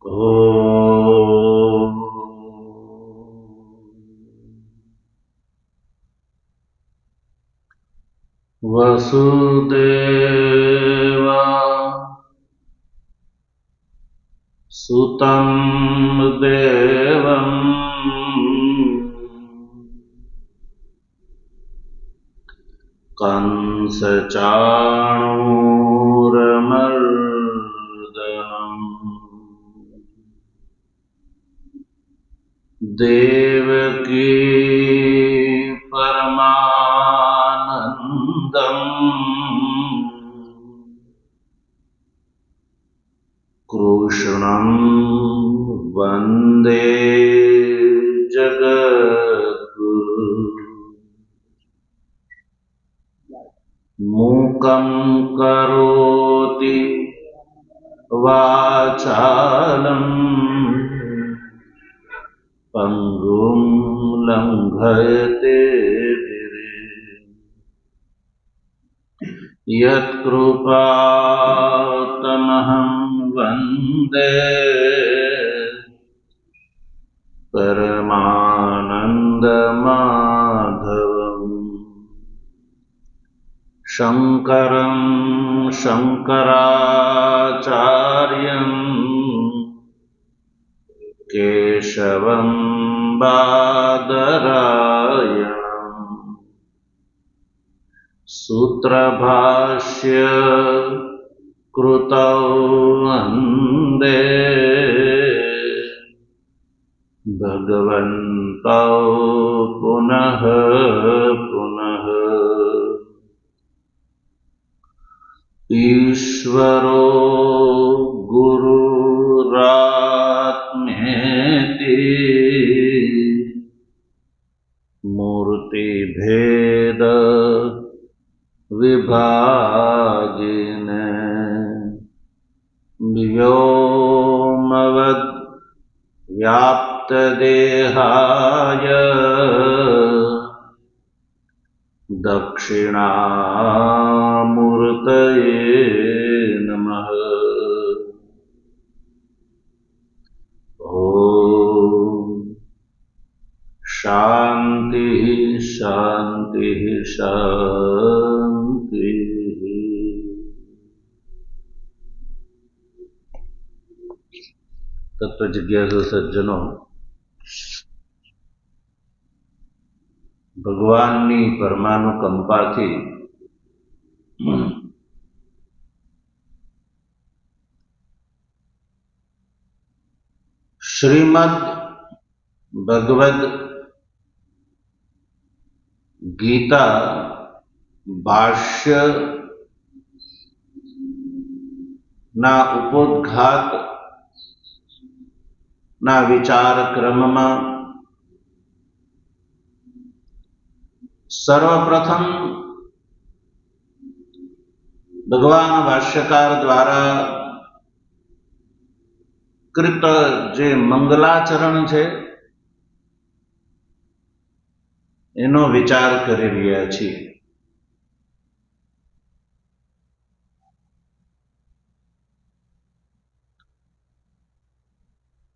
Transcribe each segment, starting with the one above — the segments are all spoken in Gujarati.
ॐ वसुदेव सुतं देवं कंसचाणूरमर्दनम् देवकी परमानन्दम् कृष्णं वन्दे जगद्गुरु। मूकं करोति वाचालं पंगुं लंघयते यत्कृपातमहं वन्दे परमानन्दमाधवम्। शङ्करं शङ्कराचार्यं केशवं बादरायणम् सूत्रभाष्य कृतौ वन्दे भगवन्तौ पुनः पुनः। ईश्वरो गुरुरात्मेति मूर्तिभेद विभागिने व्योमवद् व्याप्तदेहाय दक्षिणामूर्तये नमः। ॐ शांति शांति शांति। तत्व जिज्ञासु सज्जनों, भगवाननी परमानुकंपाथी श्रीमद् भगवद गीता भाष्य ना उपोद्घात ना विचार क्रम में सर्वप्रथम भगवान भाष्यकार द्वारा कृत जे मंगलाचरण छे एनो विचार करी रह्या छीए।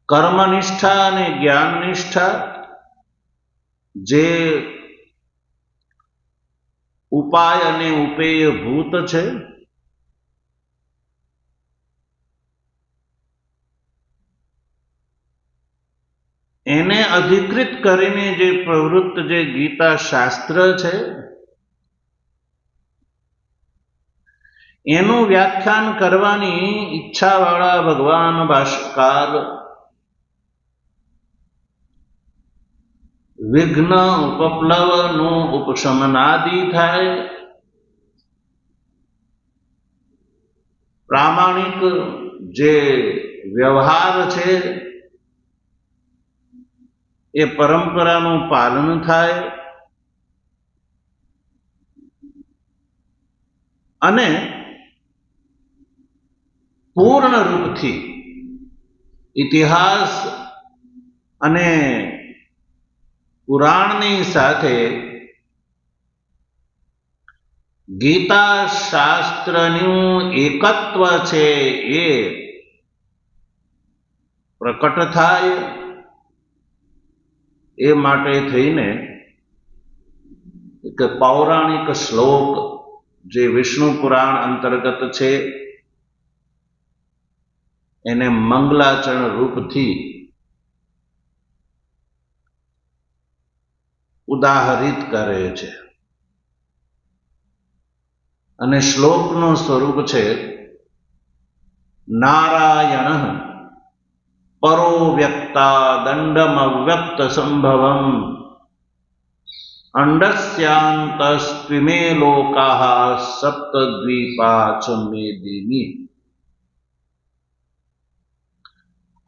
कर्मनिष्ठा अने ज्ञाननिष्ठा जे उपाय अने उपेय भूत छे एने अधिकृत करीने जे प्रवृत्त जे गीता शास्त्र छे एનું व्याख्यान करवानी इच्छा वाला भगवान भाष्यकार विघ्न उपप्लव नु उपशमनादि थाय प्रामाणिक जे व्यवहार छे ए परंपराનું पालन थाय अने पूर्ण रूपथी इतिहास अने पुराणनी साथे गीता शास्त्रनु एकत्व छे ए પ્રકટ થાય એ માટે થઈને એક પૌરાણિક શ્લોક જે વિષ્ણુ પુરાણ અંતર્ગત છે એને મંગલાચરણ રૂપથી ઉદાહરિત કરે છે અને શ્લોકનું સ્વરૂપ છે નારાયણ પરો વ્યક્તા દંડમવ્યક્ત સંભવમ અંડસ્યાંતસ્ત્વિમે લોકાઃ સપ્તદ્વીપા ચ મેદિની.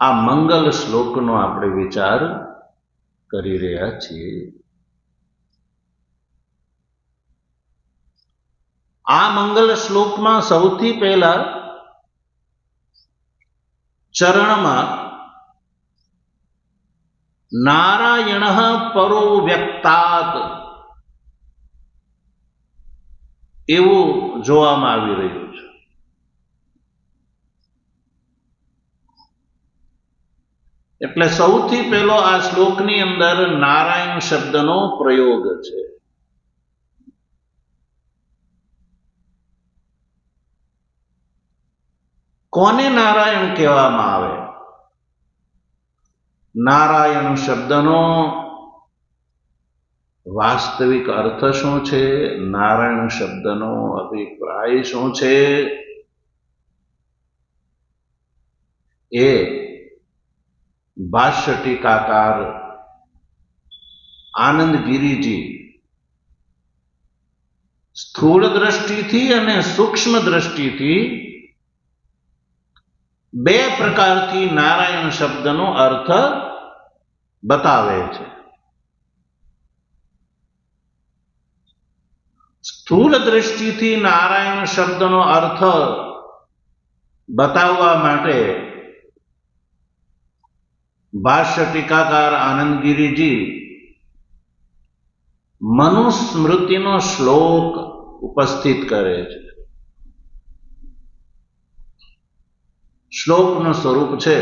આ મંગલ શ્લોકનો આપણે વિચાર કરી રહ્યા છીએ. આ મંગલ શ્લોકમાં સૌથી પહેલા ચરણમાં નારાયણ પરો વ્યક્તાત એવું જોવામાં આવી રહ્યું છે. એટલે સૌથી પહેલો આ શ્લોકની અંદર નારાયણ શબ્દનો પ્રયોગ છે. કોને નારાયણ કહેવામાં આવે? નારાયણ શબ્દનો વાસ્તવિક અર્થ શું છે? નારાયણ શબ્દનો અભિપ્રાય શું છે? એ ભાષ્ય ટીકાકાર આનંદગીરીજી સ્થૂળ દ્રષ્ટિથી અને સૂક્ષ્મ દ્રષ્ટિથી બે પ્રકારથી નારાયણ શબ્દનો અર્થ બતાવે છે. સ્થૂળ દ્રષ્ટિથી નારાયણ શબ્દનો અર્થ બતાવવા માટે ભાષ્ય ટીકાકાર આનંદગીરીજી મનુસ્મૃતિનો શ્લોક ઉપસ્થિત કરે છે. શ્લોકનું સ્વરૂપ છે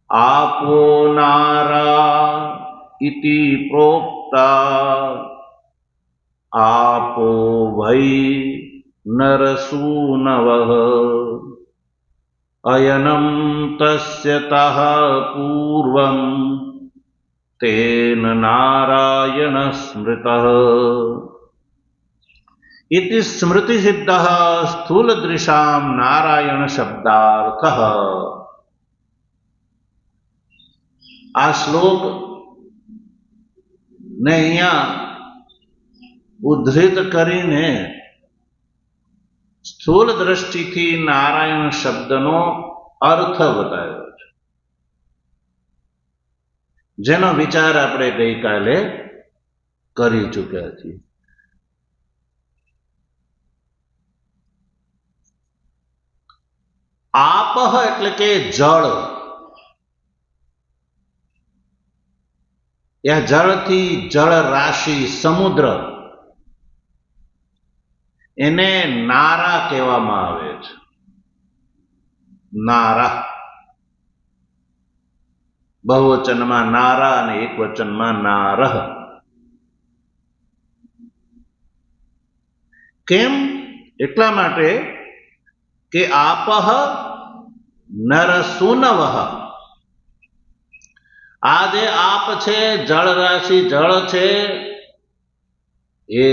આપો નારા ઇતિ પ્રોક્તા આપો વૈ નરસૂનવઃ અયનમ તસ્ય તઃ પૂર્વં તેન નારાયણ સ્મૃતઃ इति स्मृति सिद्धः स्थूल दृशाम नारायण शब्दार्थः. આ શ્લોક ને અહીંયા ઉદ્ધૃત કરીને સ્થૂલ દ્રષ્ટિથી નારાયણ શબ્દનો અર્થ બતાવ્યો છે, જેનો વિચાર આપણે ગઈકાલે કરી ચૂક્યા છીએ. આપહ એટલે કે જળ. યા જળથી જળ રાશિ સમુદ્ર એને નારા કહેવામાં આવે છે. નારા બહુવચનમાં નારા અને એક વચનમાં નારહ. કેમ? એટલા માટે કે આપહ નરસૂનવઃ. આ જે આપ છે, જળ રાશિ જળ છે, એ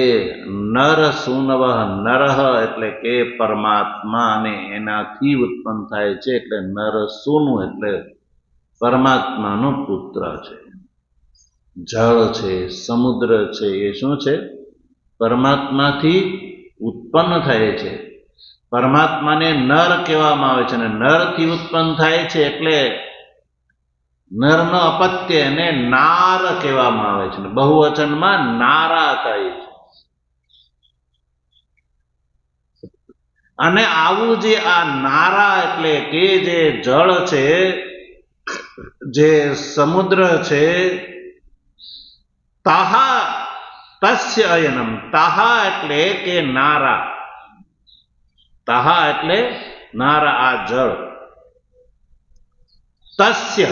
નરસૂનવઃ. નરહ એટલે કે પરમાત્મા અને એનાથી ઉત્પન્ન થાય છે, એટલે નરસૂનુ એટલે પરમાત્માનો પુત્ર છે. જળ છે, સમુદ્ર છે, એ શું છે? પરમાત્માથી ઉત્પન્ન થાય છે. પરમાત્માને નર કહેવામાં આવે છે અને નરથી ઉત્પન્ન થાય છે એટલે નરનો અપત્ય એને નાર કહેવામાં આવે છે. બહુવચનમાં નારા થાય છે. અને આવું જે આ નારા એટલે કે જે જળ છે, જે સમુદ્ર છે, તાહા તસ્ય અયનમ. તાહા એટલે કે નારા. તાહા એટલે નારા, આ જળ. તસ્ય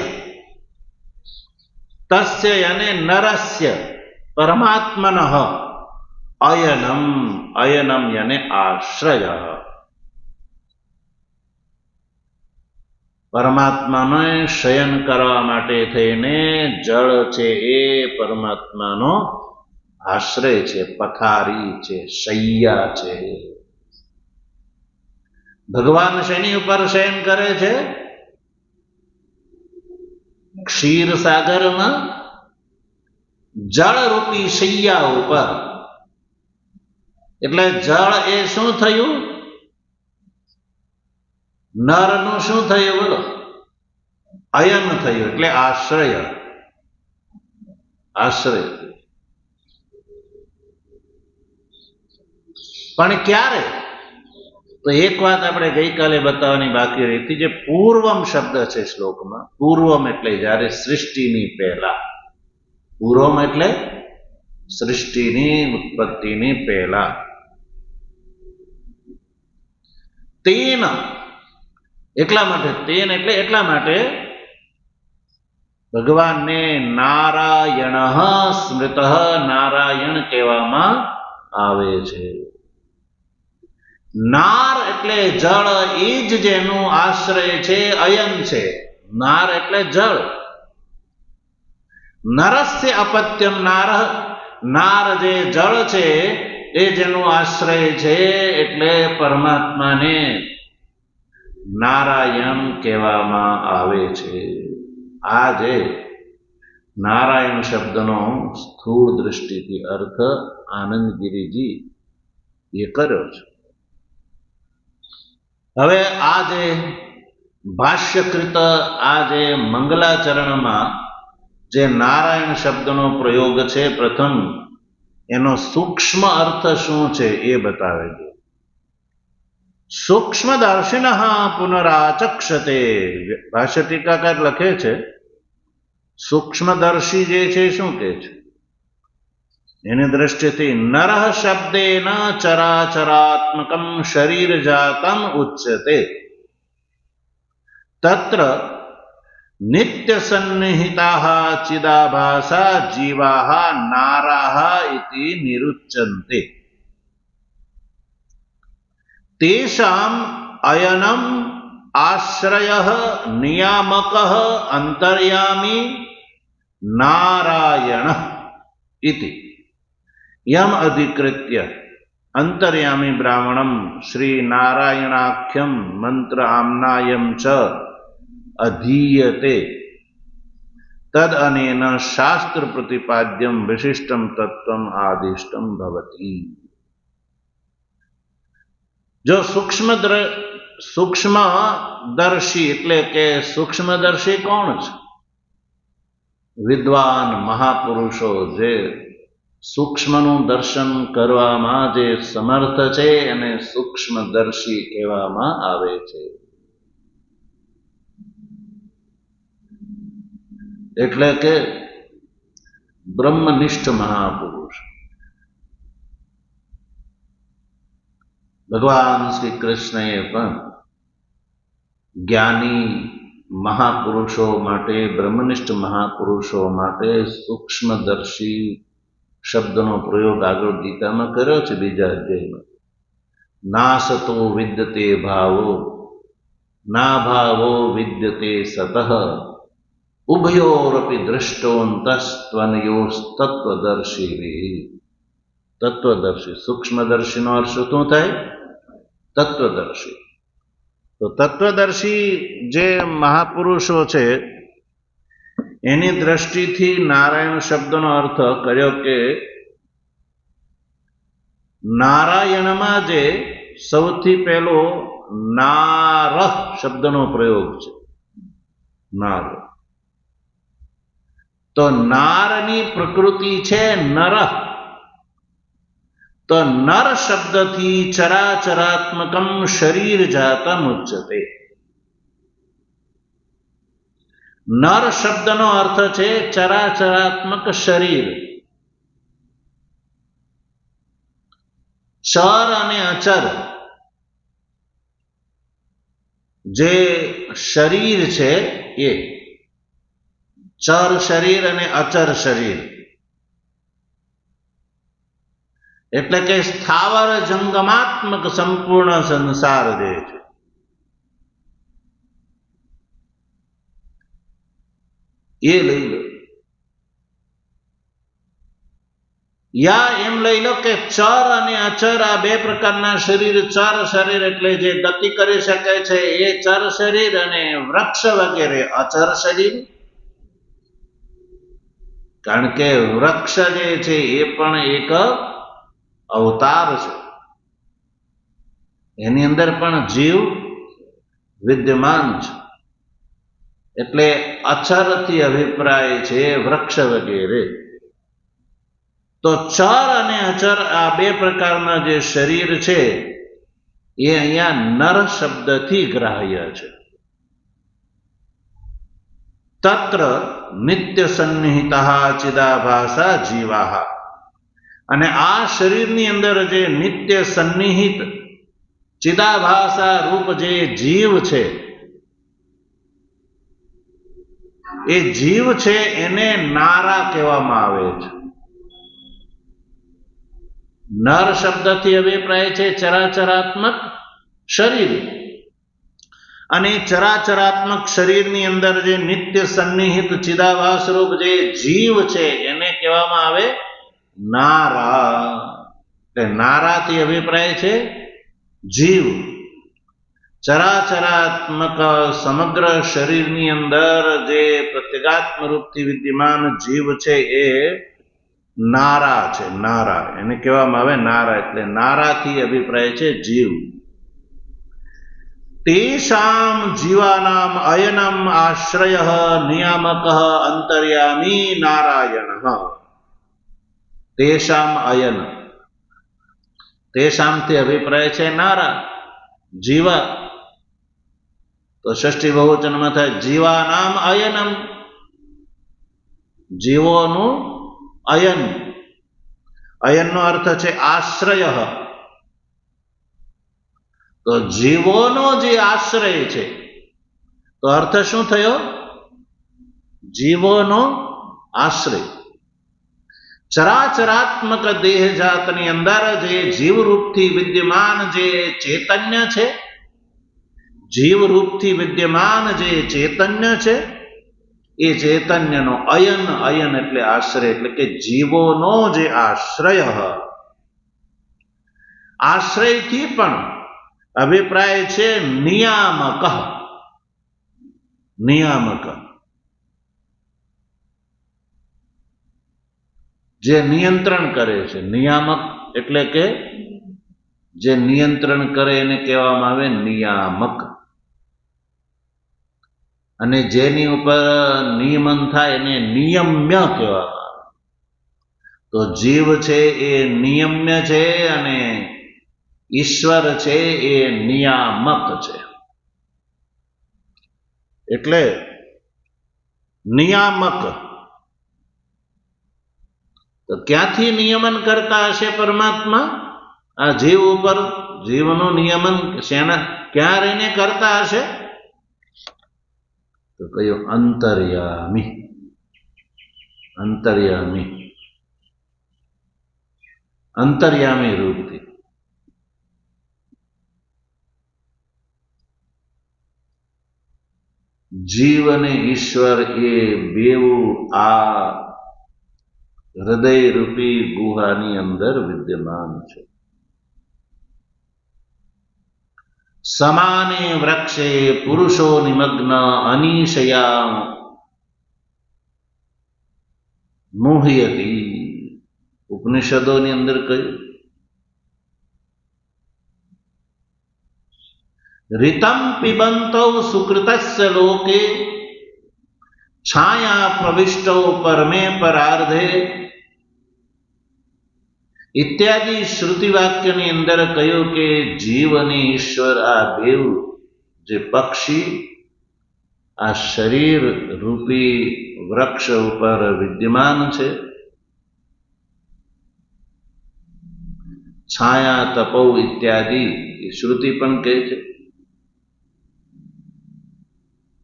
તસ્ય યાને નરસ્ય પરમાત્મનઃ અયનમ અયનમ યાને આશ્રય પરમાત્માને શયન કરવા માટે થઈને જળ છે એ પરમાત્માનો આશ્રય છે, પથારી છે, શૈયા છે. ભગવાન શેની ઉપર શયન કરે છે? ક્ષીર સાગરમાં જળરૂપી શૈયા ઉપર. એટલે જળ એ શું થયું? નરનું શું થયું બોલો? અયન થયું, એટલે આશ્રય. આશ્રય પણ ક્યારે? તો એક વાત આપણે ગઈકાલે બતાવવાની બાકી રહી હતી, જે પૂર્વમ શબ્દ છે શ્લોકમાં. પૂર્વમ એટલે જ્યારે સૃષ્ટિની પહેલા. પૂર્વમ એટલે સૃષ્ટિની ઉત્પત્તિની પહેલા. તેન એટલા માટે, તેન એટલે એટલા માટે ભગવાનને નારાયણ સ્મૃત, નારાયણ કહેવામાં આવે છે. નાર એટલે જળ, એ જ જેનું આશ્રય છે, અયન છે. નાર એટલે જળ. નરસ્ય અપત્યમ નાર, નાર જે જળ છે એ જેનું આશ્રય છે, એટલે પરમાત્માને નારાયણ કહેવામાં આવે છે. આ જે નારાયણ શબ્દનો સ્થૂળ દ્રષ્ટિથી અર્થ આનંદગીરીજી એ કર્યો છે. હવે આ જે ભાષ્યકૃત આ જે મંગલાચરણમાં જે નારાયણ શબ્દનો પ્રયોગ છે, પ્રથમ એનો સૂક્ષ્મ અર્થ શું છે એ બતાવે છે. સૂક્ષ્મદર્શિન પુનરાચક્ષતે. ભાષ્ય ટીકાકાર લખે છે, સૂક્ષ્મદર્શી જે છે શું કે છે? એની દ્રષ્ટિથી નરઃ શબ્દેન ચરાચરાત્મકમ શરીર જાતમ ઉચ્યતે. તત્ર નિત્ય સન્નિહિતાઃ ચિદાભાસા જીવાઃ નારાઃ ઇતિ નિરુચ્યન્તે. તેષામ અયનમ આશ્રયઃ નિયામકઃ અંતર્યામી નારાયણઃ ઇતિ યમ અધિકૃત્ય અંતર્યામી બ્રાહ્મણમ શ્રી નારાયણાખ્યમ મંત્ર આમ્નાયમ ચ અધીયતે. તદ અનેન શાસ્ત્ર પ્રતિપાદ્યમ વિશિષ્ટમ તત્વમ આદિષ્ટમ ભવતિ. જો સૂક્ષ્મદર્શી એટલે કે સૂક્ષ્મદર્શી કોણ છે? વિદ્વાન મહાપુરુષો, જે સૂક્ષ્મનું દર્શન કરવામાં જે સમર્થ છે એને સૂક્ષ્મદર્શી કહેવામાં આવે છે. એટલે કે બ્રહ્મનિષ્ઠ મહાપુરુષ. ભગવાન શ્રી કૃષ્ણએ પણ જ્ઞાની મહાપુરુષો માટે, બ્રહ્મનિષ્ઠ મહાપુરુષો માટે સૂક્ષ્મદર્શી શબ્દનો પ્રયોગ આગળ ગીતામાં કર્યો છે, બીજા અધ્યાયમાં. નાસતો વિદ્યતે ભાવો ના ભાવો વિદ્યતે સતઃ ઉભયોરપી દૃષ્ટોંતસ્ત્વનયોસ્તત્વદર્શી. તત્વદર્શી, સૂક્ષ્મદર્શીનો અર્થ શું થાય? તત્વદર્શી. તો તત્વદર્શી જે મહાપુરુષો છે એની દ્રષ્ટિથી નારાયણ શબ્દનો અર્થ કર્યો કે નારાયણમાં જે સૌથી પહેલો નાર શબ્દનો પ્રયોગ છે. નાર. તો નારની પ્રકૃતિ છે નર. તો નર શબ્દથી ચરાચરાત્મકમ શરીર જાતમ ઉચ્યતે. નર શબ્દનો અર્થ છે ચરાચરાત્મક શરીર. ચર અને અચર જે શરીર છે એ ચર શરીર અને અચર શરીર, એટલે કે સ્થાવર જંગમાત્મક સંપૂર્ણ સંસાર જે છે એ લઈ લો. યા એમ લઈ લો કે ચર અને અચર આ બે પ્રકારના શરીર, ચર શરીર એટલે જે ગતિ કરી શકે છે એ ચર શરીર, અને વૃક્ષ વગેરે અચર શરીર. કારણ કે વૃક્ષ જે છે એ પણ એક અવતાર છે, એની અંદર પણ જીવ વિદ્યમાન છે, એટલે અચરથી અભિપ્રાય છે વૃક્ષ વગેરે. તો ચર અને અચર આ બે પ્રકારના જે શરીર છે એ અહીંયા નર શબ્દથી ગ્રાહ્ય છે. તત્ર નિત્ય સન્નિહિતા ચિદાભાસા જીવાહ, અને આ શરીરની અંદર જે નિત્ય સન્નિહિત ચિદાભાસા રૂપ જે જીવ છે એ જીવ છે એને નારા કહેવામાં આવે છે. નર શબ્દથી અભિપ્રાય છે ચરાચરાત્મક શરીર, અને ચરાચરાત્મક શરીરની અંદર જે નિત્ય સન્નિહિત ચિદાભાસ રૂપ જે જીવ છે એને કહેવામાં આવે નારા. એટલે નારાથી અભિપ્રાય છે જીવ. ચરાચરાત્મક સમગ્ર શરીરની અંદર જે પ્રત્યેગાત્મ રૂપથી વિદ્યમાન જીવ છે એ નારા છે. નારા એને કહેવામાં આવે નારા, એટલે નારાથી અભિપ્રાય છે જીવ. તેષામ જીવાનામ અયનમ આશ્રય નિયામક અંતર્યામી નારાયણ. તેષામ અયન, તેષામથી અભિપ્રાય છે નારા, જીવ. તો ષષ્ઠી બહુવચનમાં થાય જીવાનામ અયનમ, જીવોનું અયન. અયનનો અર્થ છે આશ્રય. તો જીવોનો જે આશ્રય છે, તો અર્થ શું થયો? જીવોનો આશ્રય. ચરાચરાત્મક દેહ જાતની અંદર જે જીવરૂપથી વિદ્યમાન જે ચૈતન્ય છે, જીવરૂપથી વિદ્યમાન જે ચૈતન્ય છે એ ચૈતન્યનો અયન, અયન એટલે આશ્રય, એટલે કે જીવોનો જે આશ્રય. આશ્રયથી પણ અભિપ્રાય છે નિયામક. નિયામક જે નિયંત્રણ કરે છે. નિયામક એટલે કે જે નિયંત્રણ કરે એને કહેવામાં આવે નિયામક, અને જેની ઉપર નિયમન થાય એને નિયમ્ય કહેવામાં આવે. તો જીવ છે એ નિયમ્ય છે અને ઈશ્વર છે એ નિયામક છે. એટલે નિયામક. તો ક્યાંથી નિયમન કરતા હશે પરમાત્મા આ જીવ ઉપર? જીવનું નિયમન ક્યાં રહીને કરતા હશે? તો કયો અંતર્યામી. અંતર્યામી, અંતર્યામી રૂપથી. જીવ અને ઈશ્વર એ બેઉ આ હૃદય રૂપી ગુહાની અંદર વિદ્યમાન છે. સમાને વૃક્ષે પુરુષો નિમગ્ન અનિશયા મુહ્યતી. ઉપનિષદોની અંદર કહ્યું ऋतं पिबन्तौ सुकृतस्य लोके छाया प्रविष्टौ परमे परार्धे इत्यादि श्रुति वाक्यની અંદર કહ્યું કે જીવ અને ઈશ્વર આ બેવ જે પક્ષી આ શરીર રૂપી વૃક્ષ ઉપર વિદ્યમાન છે. છાયા તપૌ ઇત્યાદિ એ શ્રુતિ પણ કહે છે.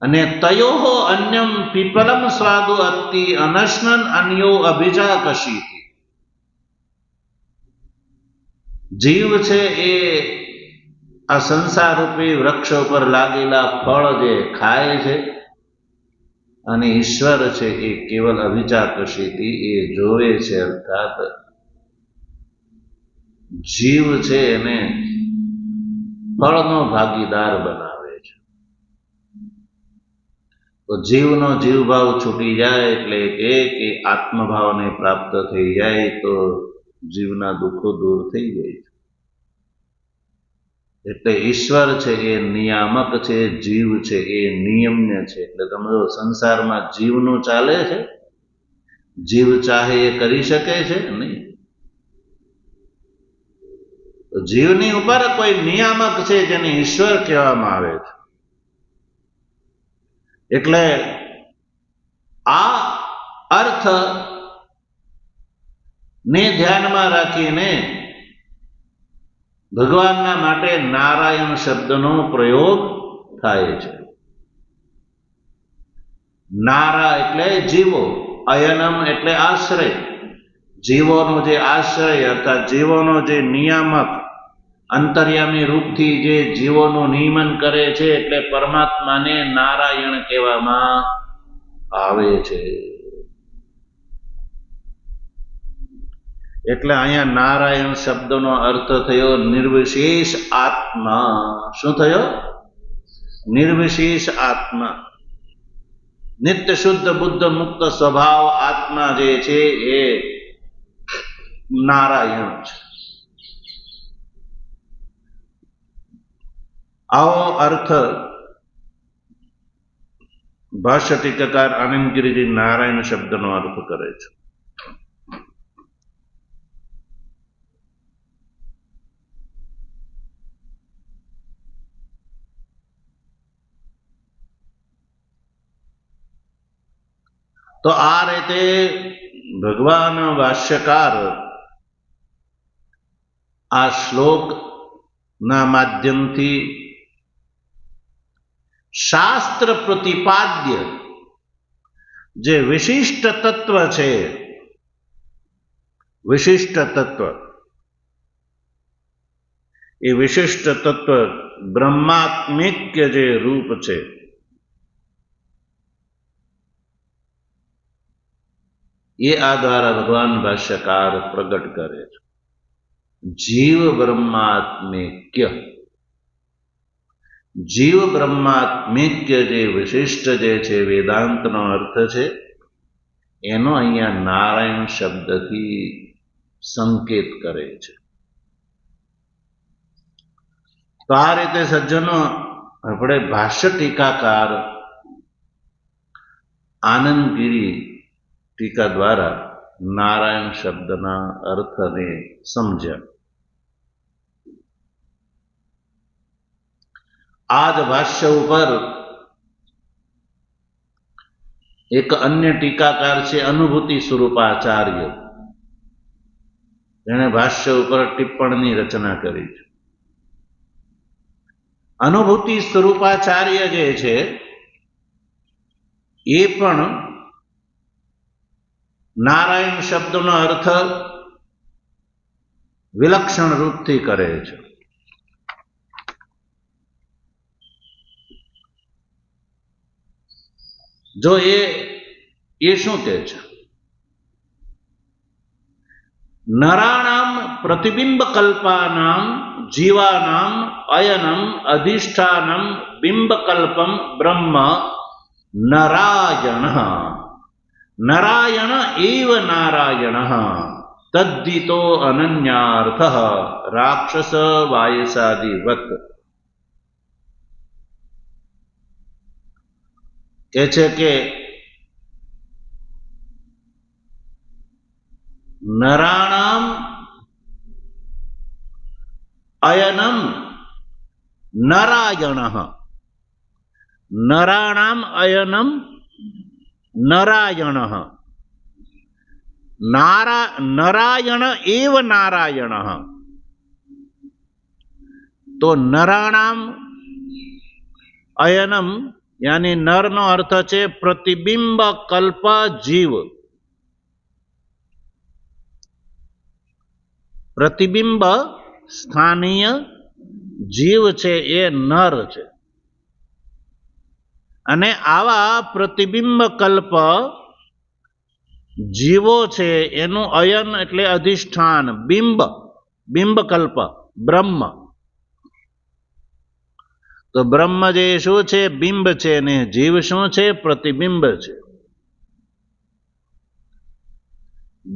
અને તયોઃ અન્યમ પીપલમ સ્વાદુ અત્તિ અનશ્નન અન્યો અભિજાકશીતિ. જીવ છે એ આ સંસાર રૂપી વૃક્ષ ઉપર લાગેલા ફળ જે ખાય છે, અને ઈશ્વર છે એ કેવલ અભિજાકશીતિ એ જોવે છે, અર્થાત જીવ છે એને ફળનો ભાગીદાર બનાવે છે. તો જીવનો જીવભાવ છૂટી જાય એટલે કે આત્મભાવને પ્રાપ્ત થઈ જાય તો જીવના દુઃખો દૂર થઈ જાય છે. એટલે ઈશ્વર છે એ નિયામક છે, જીવ છે એ નિયમ્ય છે. એટલે તમે જો સંસારમાં જીવનું ચાલે છે, જીવ ચાહે એ કરી શકે છે નહીં. તો જીવની ઉપર કોઈ નિયામક છે જેને ઈશ્વર કહેવામાં આવે છે. એટલે આ અર્થ ને ધ્યાનમાં રાખીને ભગવાનના માટે નારાયણ શબ્દનો પ્રયોગ થાય છે. નારા એટલે જીવો, અયનમ એટલે આશ્રય. જીવોનો જે આશ્રય અર્થાત જીવોનો જે નિયામક અંતર્યામી રૂપથી જે જીવોનું નિયમન કરે છે એટલે પરમાત્માને નારાયણ કહેવામાં આવે છે. એટલે અહીંયા નારાયણ શબ્દનો અર્થ થયો નિર્વિશેષ આત્મા. શું થયો? નિર્વિશેષ આત્મા. નિત્ય શુદ્ધ બુદ્ધ મુક્ત સ્વભાવ આત્મા જે છે એ નારાયણ છે. આવો અર્થ ભાષ્ય ટીકાકાર આનંદગીરીજી નારાયણ શબ્દનો અર્થ કરે છે. તો આ રીતે ભગવાન ભાષ્યકાર આ શ્લોકના માધ્યમથી શાસ્ત્ર પ્રતિપાદ્ય જે વિશિષ્ટ તત્વ છે, વિશિષ્ટ તત્વ, એ વિશિષ્ટ તત્વ બ્રહ્માત્મિક જે રૂપ છે એ આ દ્વારા ભગવાન ભાષ્યકાર પ્રગટ કરે છે. જીવ બ્રહ્માત્મિક્ય, જીવ બ્રહ્માત્મિક્ય જે વિશિષ્ટ જે છે વેદાંતનો અર્થ છે એનો અહીંયા નારાયણ શબ્દથી સંકેત કરે છે. તો આ રીતે સજ્જનો આપણે ભાષ્ય ટીકાકાર આનંદગીરી ટીકા દ્વારા નારાયણ શબ્દના અર્થને સમજ્યા. આ જ ભાષ્ય ઉપર એક અન્ય ટીકાકાર છે અનુભૂતિ સ્વરૂપાચાર્ય, જેણે ભાષ્ય ઉપર ટિપ્પણની રચના કરી છે. અનુભૂતિ સ્વરૂપાચાર્ય જે છે એ પણ નારાયણ શબ્દનો અર્થ વિલક્ષણ રૂપથી કરે છે. જો એ શું કહે છે? નરાણામ પ્રતિબિંબ કલ્પાનામ જીવાનામ અયનમ અધિષ્ઠાનમ બિંબકલ્પમ બ્રહ્મ નારાયણ. નારાયણ એવ નારાયણ તદ્દિતો અનન્યાર્થ રાક્ષસ વાયસાદિવત. કહે છે કે નરાણામ અયનમ નારાયણ, નરાણામ અયનમ નારાયણ, નારાયણ એવ નારાયણ. તો નરાણામ અયનમ यानी नर नो अर्थ है प्रतिबिंब कल्प जीव। प्रतिबिंब स्थानीय जीव छे ए नर छे अने आवा प्रतिबिंब कल्प जीवो छे एनु अयन एटले अधिष्ठान बिंब बिंब कल्प ब्रह्म। तो ब्रह्म जे शू छे बिंब छे ने जीव शू छे प्रतिबिंब छे।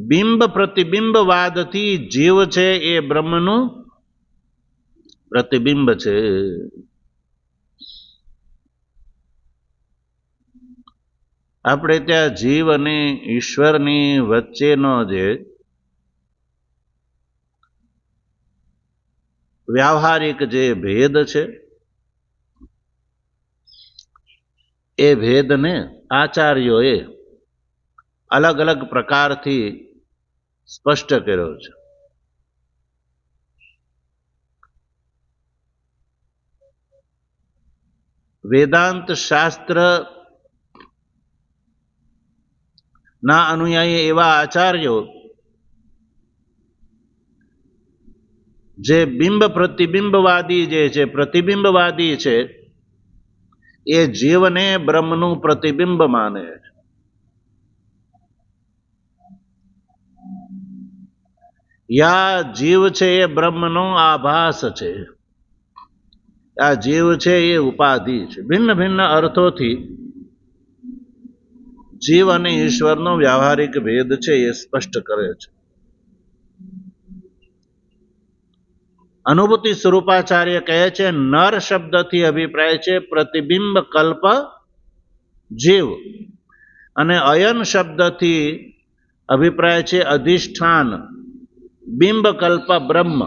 बिंब प्रतिबिंबवाद थी जीव छे ए ब्रह्मनु प्रतिबिंब छे। આપણે ત્યાં જીવ અને ઈશ્વરની વચ્ચેનો જે व्यावहारिक जे भेद छे ए भेद ने आचार्योए अलग अलग प्रकार थी स्पष्ट कर्यो छे। वेदांत शास्त्र ना अनुयायी एवा आचार्यो जे बिंब प्रतिबिंबवादी जे छे प्रतिबिंबवादी छे ए जीवने ब्रह्मनु प्रतिबिंब माने। या जीव छे ए ब्रह्मनो आभास छे। आ जीव छे ए उपाधि छे। भिन्न भिन्न अर्थों थी जीव અને ઈશ્વરનો व्यावहारिक भेद છે એ સ્પષ્ટ કરે છે। અનુભૂતિ સ્વરૂપાચાર્ય કહે છે નર શબ્દથી અભિપ્રાય છે પ્રતિબિંબ કલ્પ જીવ અને અયન શબ્દથી અભિપ્રાય છે અધિષ્ઠાન બિંબ કલ્પ બ્રહ્મ।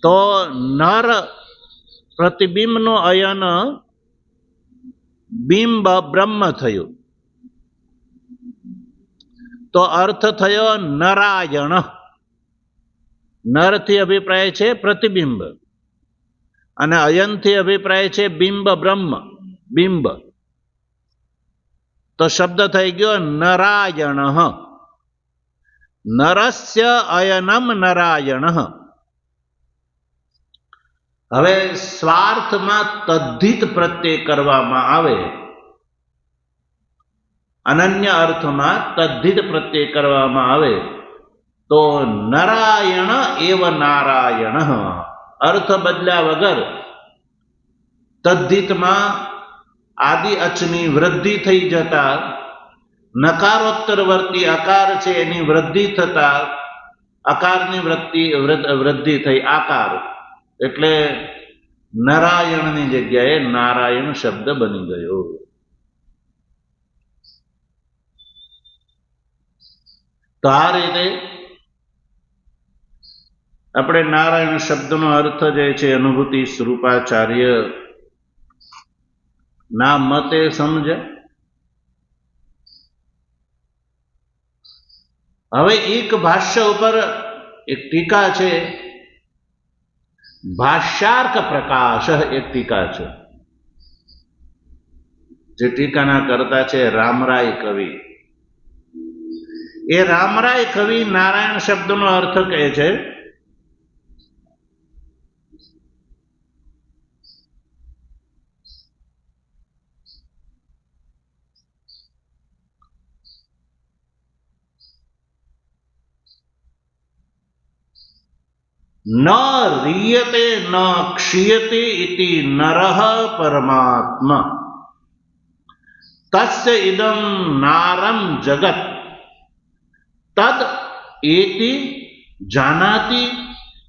તો નર પ્રતિબિંબનો અયન बिंब ब्रह्म थयो तो अर्थ थयो नरायण। नर थी अभिप्राय छे प्रतिबिंब अने अयन थी अभिप्राय छे बिंब ब्रह्म बिंब। तो शब्द थई गयो नरायण। नरस्य अयनम नरायण। हवे स्वार्थ में तद्धित प्रत्यय करवामां आवे अनन्य अर्थ में तद्धित प्रत्यय करवामां आवे तो नारायण एव नारायण। अर्थ बदल्या वगर तद्धित में आदि अचनी वृद्धि थई जता नकारोत्तरवर्ती अकार छे एनी वृद्धि थता अकारनी वृद्धि थई आकार એટલે નારાયણની જગ્યાએ નારાયણ શબ્દ બની ગયો। તો આ રીતે આપણે નારાયણ શબ્દનો અર્થ જે છે અનુભૂતિ સ્વરૂપાચાર્ય ના મતે સમજ્યા। હવે એક ભાષ્ય ઉપર એક ટીકા છે भाष्यार्क प्रकाश एक टीका है जे टीकाना करता है रामराय कवि। ए रामराय कवि नारायण शब्द नो अर्थ कहे छे न रीयते न क्षीयते इति नरः परमात्मा तस्य इदं नारं जगत् तद एति जानाति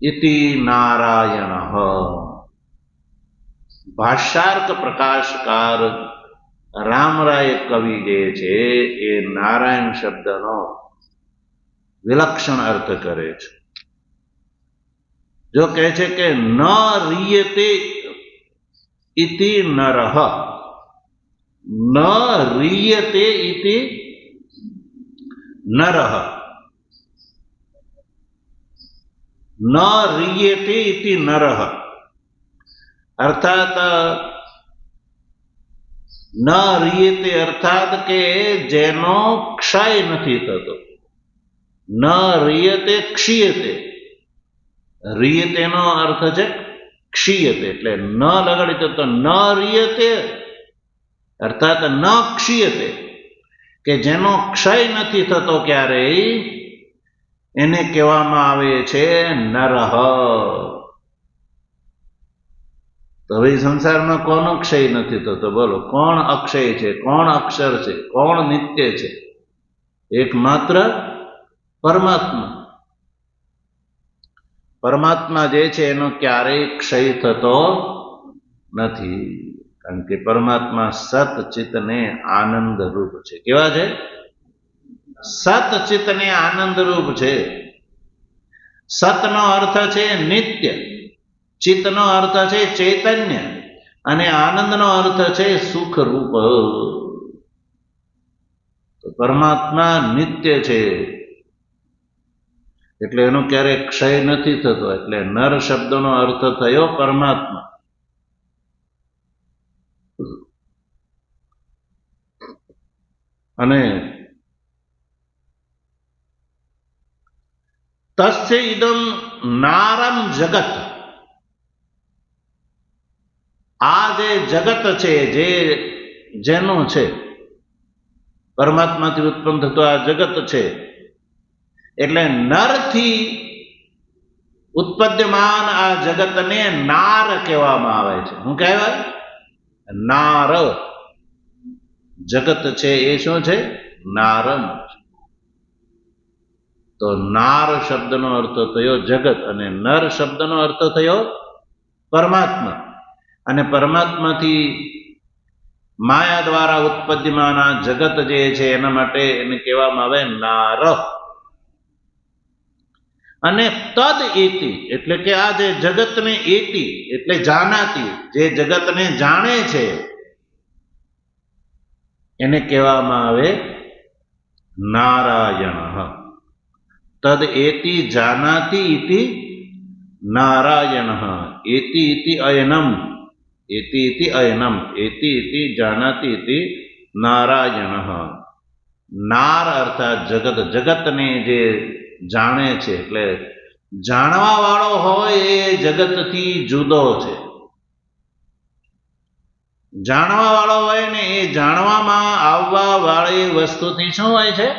इति नारायणः। भाष्यार्क प्रकाशकार रामराय कवि जे छे ए नारायण शब्दनो विलक्षण अर्थ करे छे। जो कहे छे कि न रीयते इति नरः। न रीयते इति नरः। न रीयते इति नरः અર્થાત ન રીયતે, અર્થાત કે જેનો ક્ષય નથી થતો. ન રીયતે ક્ષીયતે. રીયતેનો અર્થ છે ક્ષીયતે, એટલે ન લગાડી તો ન રીયતે અર્થાત ન ક્ષીયતે, કે જેનો ક્ષય નથી થતો ક્યારેય, એને કહેવામાં આવે છે નરહ. તો હવે સંસારમાં કોનો ક્ષય નથી થતો? બોલો, કોણ અક્ષય છે? કોણ અક્ષર છે? કોણ નિત્ય છે? એકમાત્ર પરમાત્મા. પરમાત્મા જે છે એનો ક્યારેય ક્ષય થતો નથી, કારણ કે પરમાત્મા સતચિત ને આનંદ રૂપ છે. કેવા છે? સતચિત ને આનંદ રૂપ છે. સતનો અર્થ છે નિત્ય, ચિત્તનો અર્થ છે ચૈતન્ય, અને આનંદનો અર્થ છે સુખ રૂપ. તો પરમાત્મા નિત્ય છે, એટલે એનો ક્યારેય ક્ષય નથી થતો. એટલે નર શબ્દનો અર્થ થયો પરમાત્મા. અને તસ્ય ઇદમ નારમ જગત, આ જે જગત છે, જે જેનું છે, પરમાત્માથી ઉત્પન્ન થતું આ જગત છે, એટલે નરથી ઉત્પદ્યમાન આ જગતને નાર કહેવામાં આવે છે. શું કહેવાય? નાર. જગત છે એ શું છે? નારમ. તો નાર શબ્દનો અર્થ થયો જગત, અને નર શબ્દનો અર્થ થયો પરમાત્મા. અને પરમાત્માથી માયા દ્વારા ઉત્પદ્યમાન આ જગત જે છે એના માટે એને કહેવામાં આવે નાર. અને તદ એતિ, એટલે કે આ જે જગતને એતિ એટલે જાનાતી, જે જગતને જાણે છે એને કહેવામાં આવે નારાયણ. તદ એતિ જાનાતિ ઇતિ નારાયણ. એતિ ઇતિ અયનમ, એતિ ઇતિ અયનમ, એતિ ઇતિ જાનાતિ ઇતિ નારાયણ. નાર અર્થાત જગત, જગતને જે જાણે છે, એટલે જાણવા વાળો હોય એ જગતથી જુદો છે. જાણવા વાળો હોય ને એ જાણવામાં આવવા વાળી વસ્તુથી શું હોય છે?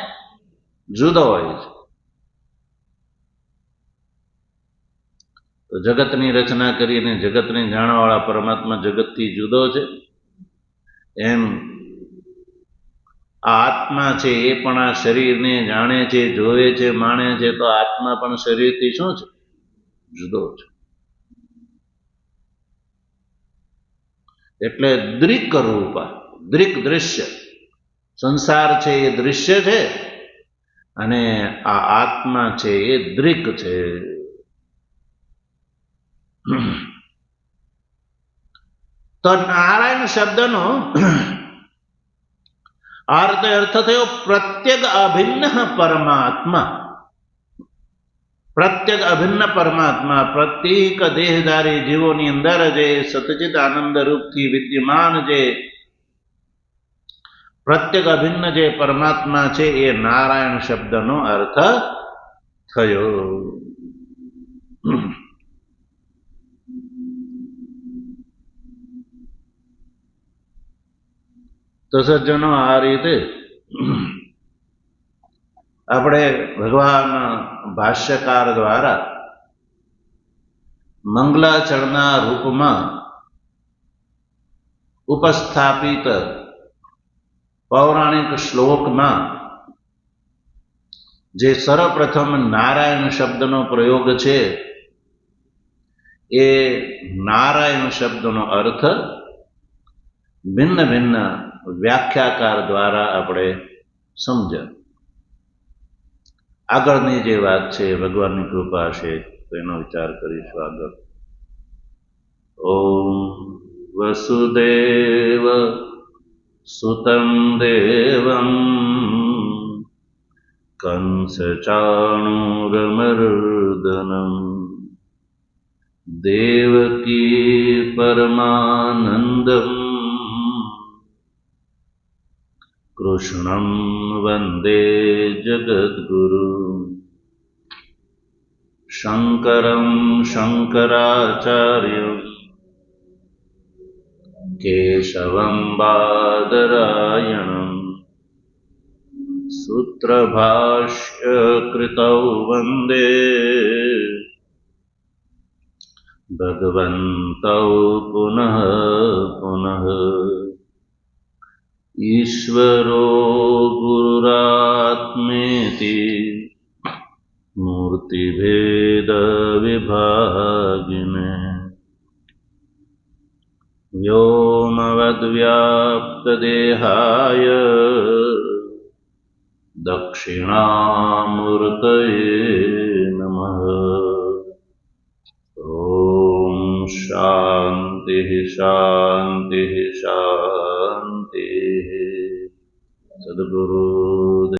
જુદો હોય છે. તો જગતની રચના કરીને જગતને જાણવા વાળા પરમાત્મા જગતથી જુદો છે. એમ આ આત્મા છે એ પણ આ શરીરને જાણે છે, જોવે છે, માણે છે. તો આત્મા પણ શરીરથી શું છે? જુદો છે. એટલે દ્રિક રૂપ, દ્રિક દૃશ્ય. સંસાર છે એ દૃશ્ય છે, અને આ આત્મા છે એ દ્રિક છે. તો નારાયણ શબ્દનો અર્થ થયો પ્રત્યેક અભિન્ન પરમાત્મા. પ્રત્યેક અભિન્ન પરમાત્મા પ્રત્યેક દેહધારી જીવોની અંદર જે સતચિત આનંદ રૂપથી વિદ્યમાન જે પ્રત્યેક અભિન્ન જે પરમાત્મા છે એ નારાયણ શબ્દનો અર્થ થયો. તો સજ્જનો, આ રીતે આપણે ભગવાન ભાષ્યકાર દ્વારા મંગલાચરણના રૂપમાં ઉપસ્થાપિત પૌરાણિક શ્લોકમાં જે સર્વપ્રથમ નારાયણ શબ્દનો પ્રયોગ છે, એ નારાયણ શબ્દનો અર્થ ભિન્ન ભિન્ન વ્યાખ્યાકાર દ્વારા આપણે સમજ્યા. આગળની જે વાત છે ભગવાનની કૃપા છે તો એનો વિચાર કરીશું આગળ. ઓમ વસુદેવ સુતં દેવં કંસ ચાણૂરમર્દનમ देवकी परमानन्दम् कृष्णं वन्दे जगद्गुरु शङ्करं शङ्कराचार्यं केशवं बादरायणम् सूत्रभाष्यकृतौ वन्दे भगवन्तौ पुनः पुनः ईश्वरो गुरुरात्मेति मूर्तिभेदविभागिने व्योमवद्व्याप्तदेहाय दक्षिणामूर्तये नमः। ॐ शान्तिः शान्तिः शान्तिः। सद्गुरु